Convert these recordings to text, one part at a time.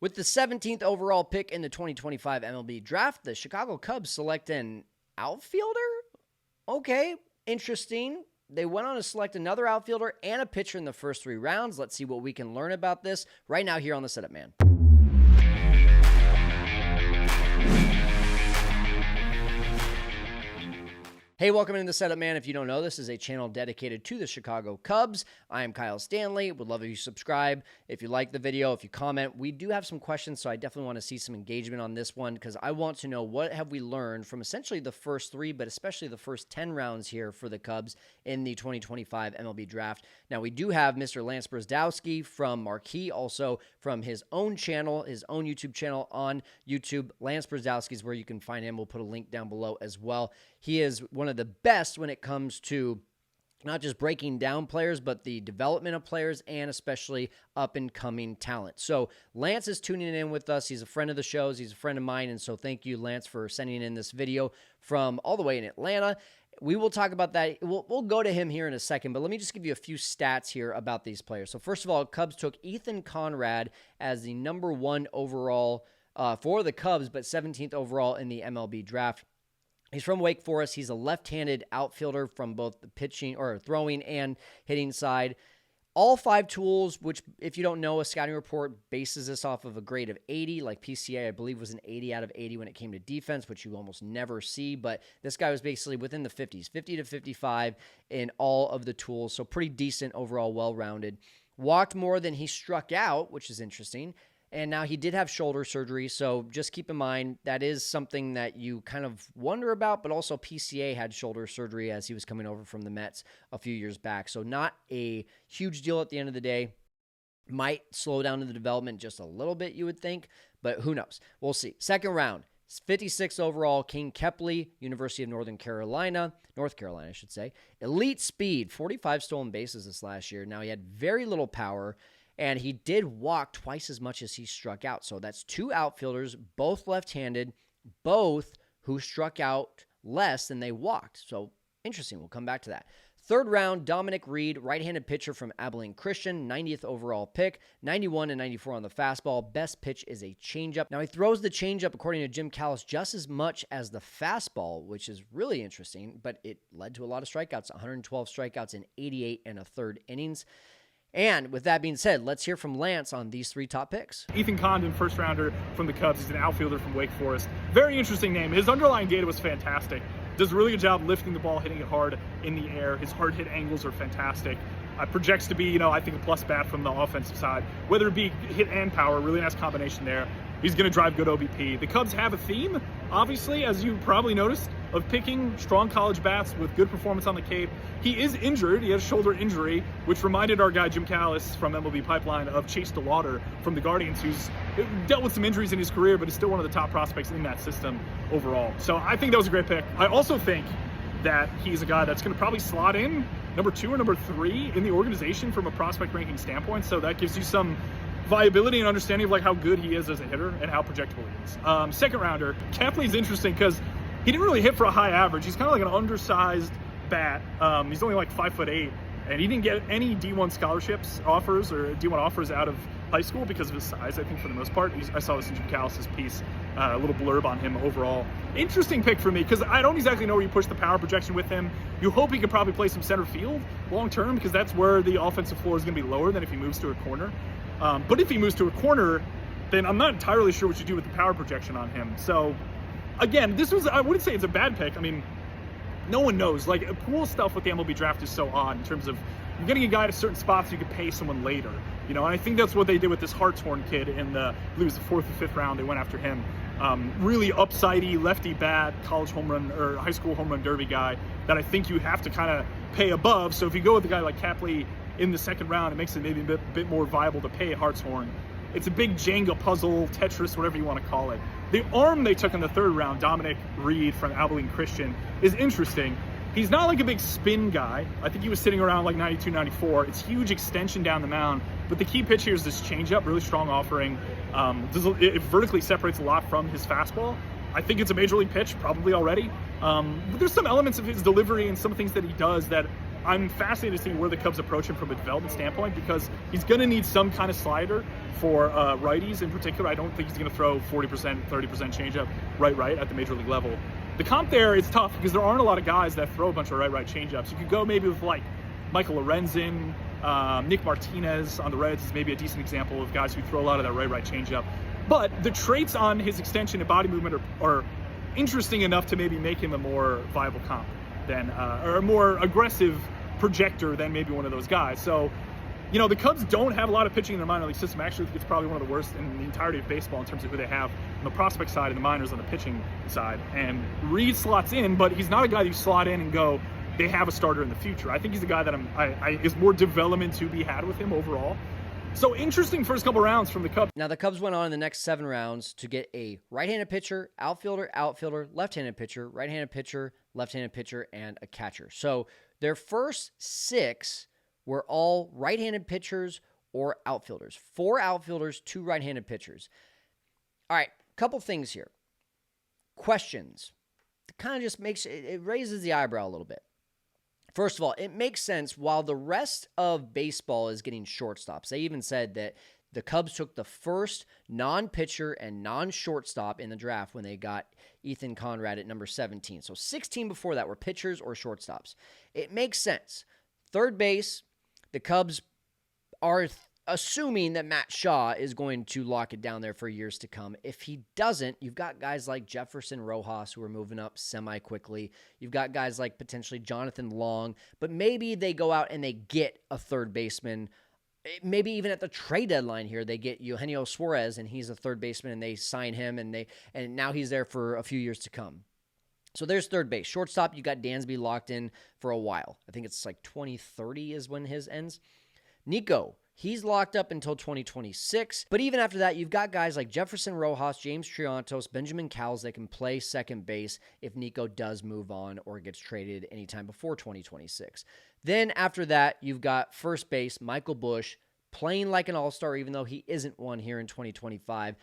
With the 17th overall pick in the 2025 MLB draft, the Chicago Cubs select an outfielder? Okay, interesting. They went on to select another outfielder and a pitcher in the first 3 rounds. Let's see what we can learn about this right now here on the Setup Man. Hey, welcome into the Setup Man. If you don't know, this is a channel dedicated to the Chicago Cubs. I am Kyle Stanley. Would love if you subscribe. If you like the video, if you comment, we do have some questions, so I definitely want to see some engagement on this one because I want to know what have we learned from essentially the first 3, but especially the first 10 rounds here for the Cubs in the 2025 MLB draft. Now, we do have Mr. Lance Brozdowski from Marquee, also from his own channel, his own YouTube channel on YouTube. Lance Brozdowski is where you can find him. We'll put a link down below as well. He is one of the best when it comes to not just breaking down players, but the development of players and especially up-and-coming talent. So Lance is tuning in with us. He's a friend of the shows. He's a friend of mine, and so thank you, Lance, for sending in this video from all the way in Atlanta. We will talk about that. We'll go to him here in a second, but let me just give you a few stats here about these players. So first of all, Cubs took Ethan Conrad as the number 1 overall for the Cubs, but 17th overall in the MLB draft. He's from Wake Forest. He's a left-handed outfielder from both the pitching or throwing and hitting side. All 5 tools, which if you don't know, a scouting report bases this off of a grade of 80, like PCA, I believe, was an 80 out of 80 when it came to defense, which you almost never see. But this guy was basically within the 50s, 50 to 55 in all of the tools. So pretty decent overall, well-rounded. Walked more than he struck out, which is interesting. And now he did have shoulder surgery, so just keep in mind that is something that you kind of wonder about, but also PCA had shoulder surgery as he was coming over from the Mets a few years back. So not a huge deal at the end of the day. Might slow down the development just a little bit, you would think, but who knows? We'll see. Second round, 56th overall, King Kepley, University of North Carolina, I should say. Elite speed, 45 stolen bases this last year. Now he had very little power, and he did walk twice as much as he struck out. So that's 2 outfielders, both left-handed, both who struck out less than they walked. So interesting. We'll come back to that. Third round, Dominic Reed, right-handed pitcher from Abilene Christian, 90th overall pick, 91 and 94 on the fastball. Best pitch is a changeup. Now, he throws the changeup, according to Jim Callis, just as much as the fastball, which is really interesting, but it led to a lot of strikeouts, 112 strikeouts in 88 and a third innings. And with that being said, let's hear from Lance on these 3 top picks. Ethan Condon, first rounder from the Cubs. He's an outfielder from Wake Forest. Very interesting name. His underlying data was fantastic. Does a really good job lifting the ball, hitting it hard in the air. His hard hit angles are fantastic. Projects to be, I think a plus bat from the offensive side. Whether it be hit and power, really nice combination there. He's going to drive good OBP. The Cubs have a theme, obviously, as you probably noticed, of picking strong college bats with good performance on the Cape. He is injured. He has a shoulder injury, which reminded our guy Jim Callis from MLB Pipeline of Chase DeLauder from the Guardians, who's dealt with some injuries in his career, but is still one of the top prospects in that system overall. So I think that was a great pick. I also think that he's a guy that's going to probably slot in number 2 or number 3 in the organization from a prospect ranking standpoint. So that gives you some viability and understanding of like how good he is as a hitter and how projectable he is. Second rounder, Kepley's interesting because he didn't really hit for a high average. He's kind of like an undersized bat. He's only like 5'8", and he didn't get any D1 scholarships offers or D1 offers out of high school because of his size, I think, for the most part. I saw this in Jim Callis' piece, a little blurb on him overall. Interesting pick for me because I don't exactly know where you push the power projection with him. You hope he could probably play some center field long term because that's where the offensive floor is going to be lower than if he moves to a corner. But if he moves to a corner, then I'm not entirely sure what you do with the power projection on him. So again, I wouldn't say it's a bad pick. I mean, no one knows. Like, cool stuff with the MLB draft is so odd in terms of you're getting a guy at a certain spot so you could pay someone later. And I think that's what they did with this Hartshorn kid in I believe it was the 4th or 5th round. They went after him. Really upsidey, lefty bat, college home run or high school home run derby guy that I think you have to kind of pay above. So if you go with a guy like Kepley in the 2nd round, it makes it maybe a bit more viable to pay Hartshorn. It's a big Jenga puzzle, Tetris, whatever you want to call it. The arm they took in the 3rd round, Dominic Reed from Abilene Christian, is interesting. He's not like a big spin guy. I think he was sitting around like 92, 94. It's huge extension down the mound. But the key pitch here is this changeup, really strong offering. It vertically separates a lot from his fastball. I think it's a major league pitch, probably already. But there's some elements of his delivery and some things that he does that I'm fascinated to see where the Cubs approach him from a development standpoint, because he's going to need some kind of slider for righties in particular. I don't think he's going to throw 40%, 30% changeup right at the major league level. The comp there is tough because there aren't a lot of guys that throw a bunch of right changeups. You could go maybe with like Michael Lorenzen, Nick Martinez on the Reds is maybe a decent example of guys who throw a lot of that right changeup. But the traits on his extension and body movement are interesting enough to maybe make him a more viable comp than, or a more aggressive projector than maybe one of those guys. So, you know, the Cubs don't have a lot of pitching in their minor league system. Actually, I think it's probably one of the worst in the entirety of baseball in terms of who they have on the prospect side and the minors on the pitching side. And Reed slots in, but he's not a guy that you slot in and go, they have a starter in the future. I think he's a guy that is more development to be had with him overall. So interesting first couple rounds from the Cubs. Now, the Cubs went on in the next 7 rounds to get a right-handed pitcher, outfielder, left-handed pitcher, right-handed pitcher, left-handed pitcher, and a catcher. So their first 6 were all right-handed pitchers or outfielders. 4 outfielders, 2 right-handed pitchers. All right, couple things here. Questions. It kind of just it raises the eyebrow a little bit. First of all, it makes sense while the rest of baseball is getting shortstops. They even said that the Cubs took the first non-pitcher and non-shortstop in the draft when they got Ethan Conrad at number 17. So 16 before that were pitchers or shortstops. It makes sense. Third base, the Cubs are assuming that Matt Shaw is going to lock it down there for years to come. If he doesn't, you've got guys like Jefferson Rojas who are moving up semi-quickly. You've got guys like potentially Jonathan Long, but maybe they go out and they get a third baseman. Maybe even at the trade deadline here, they get Eugenio Suarez and he's a third baseman and they sign him and now he's there for a few years to come. So there's third base. Shortstop, you got Dansby locked in for a while. I think it's like 2030 is when his ends. Nico, he's locked up until 2026. But even after that, you've got guys like Jefferson Rojas, James Triantos, Benjamin Cowles that can play second base if Nico does move on or gets traded anytime before 2026. Then after that, you've got first base, Michael Busch, playing like an all-star even though he isn't one here in 2025.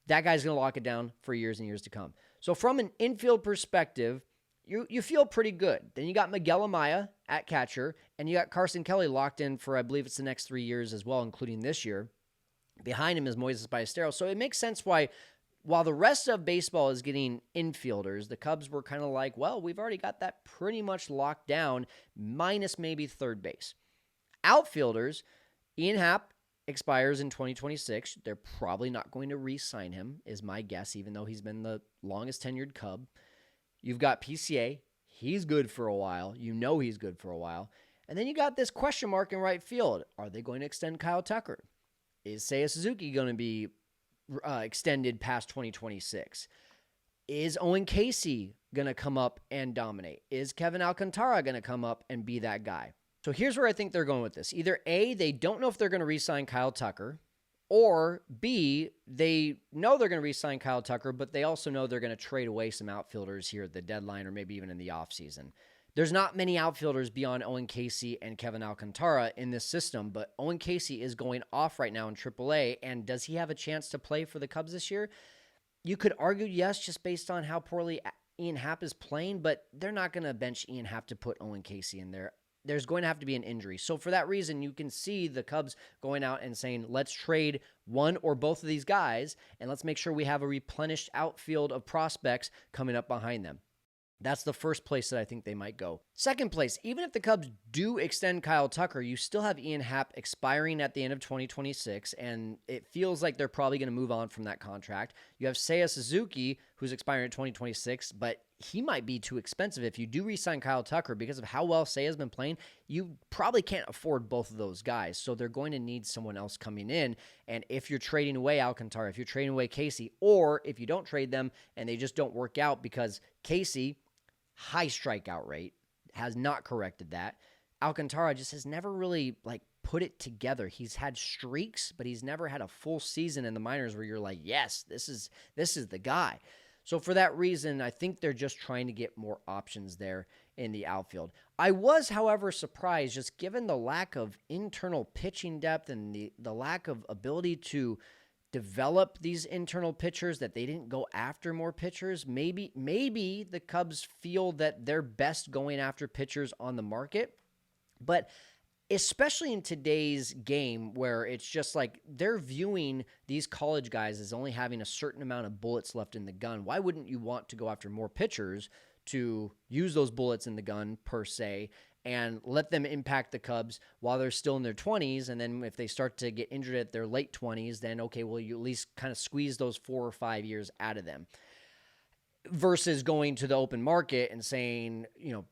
That guy's going to lock it down for years and years to come. So from an infield perspective, you feel pretty good. Then you got Miguel Amaya at catcher, and you got Carson Kelly locked in for, I believe it's the next 3 years as well, including this year. Behind him is Moises Ballesteros. So it makes sense why, while the rest of baseball is getting infielders, the Cubs were kind of like, well, we've already got that pretty much locked down, minus maybe third base. Outfielders, Ian Happ expires in 2026. They're probably not going to re-sign him, is my guess, even though he's been the longest tenured Cub. You've got PCA. He's good for a while. You know he's good for a while. And then you got this question mark in right field. Are they going to extend Kyle Tucker? Is Seiya Suzuki going to be extended past 2026? Is Owen Casey going to come up and dominate? Is Kevin Alcantara going to come up and be that guy? So here's where I think they're going with this. Either A, they don't know if they're going to re-sign Kyle Tucker, or B, they know they're going to re-sign Kyle Tucker, but they also know they're going to trade away some outfielders here at the deadline or maybe even in the offseason. There's not many outfielders beyond Owen Casey and Kevin Alcantara in this system, but Owen Casey is going off right now in AAA, and does he have a chance to play for the Cubs this year? You could argue yes, just based on how poorly Ian Happ is playing, but they're not going to bench Ian Happ to put Owen Casey in there. There's going to have to be an injury. So for that reason, you can see the Cubs going out and saying, let's trade one or both of these guys, and let's make sure we have a replenished outfield of prospects coming up behind them. That's the first place that I think they might go. Second place, even if the Cubs do extend Kyle Tucker, you still have Ian Happ expiring at the end of 2026, and it feels like they're probably going to move on from that contract. You have Seiya Suzuki, who's expiring in 2026, but he might be too expensive. If you do re-sign Kyle Tucker, because of how well Seiya's been playing, you probably can't afford both of those guys. So they're going to need someone else coming in. And if you're trading away Alcantara, if you're trading away Casey, or if you don't trade them and they just don't work out because Casey, high strikeout rate, has not corrected that. Alcantara just has never really put it together. He's had streaks, but he's never had a full season in the minors where you're like, yes, this is the guy. So for that reason, I think they're just trying to get more options there in the outfield. I was, however, surprised, just given the lack of internal pitching depth and the lack of ability to develop these internal pitchers, that they didn't go after more pitchers. Maybe the Cubs feel that they're best going after pitchers on the market. But especially in today's game where it's just like they're viewing these college guys as only having a certain amount of bullets left in the gun. Why wouldn't you want to go after more pitchers to use those bullets in the gun per se and let them impact the Cubs while they're still in their 20s? And then if they start to get injured at their late 20s, then okay, well, you at least kind of squeeze those 4 or 5 years out of them. Versus going to the open market and saying,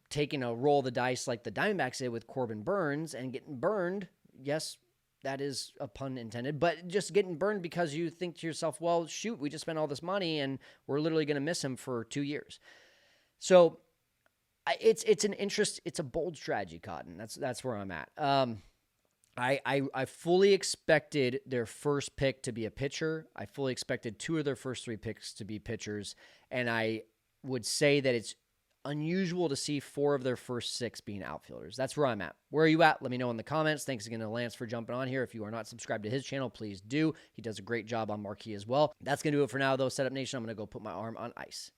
taking a roll of the dice like the Diamondbacks did with Corbin Burns and getting burned. Yes, that is a pun intended, but just getting burned because you think to yourself, well, shoot, we just spent all this money and we're literally going to miss him for 2 years. So it's a bold strategy, Cotton. That's where I'm at. I fully expected their first pick to be a pitcher. I fully expected 2 of their first 3 picks to be pitchers. And I would say that it's unusual to see 4 of their first 6 being outfielders. That's where I'm at. Where are you at? Let me know in the comments. Thanks again to Lance for jumping on here. If you are not subscribed to his channel, please do. He does a great job on Marquee as well. That's going to do it for now, though, Setup Nation. I'm going to go put my arm on ice.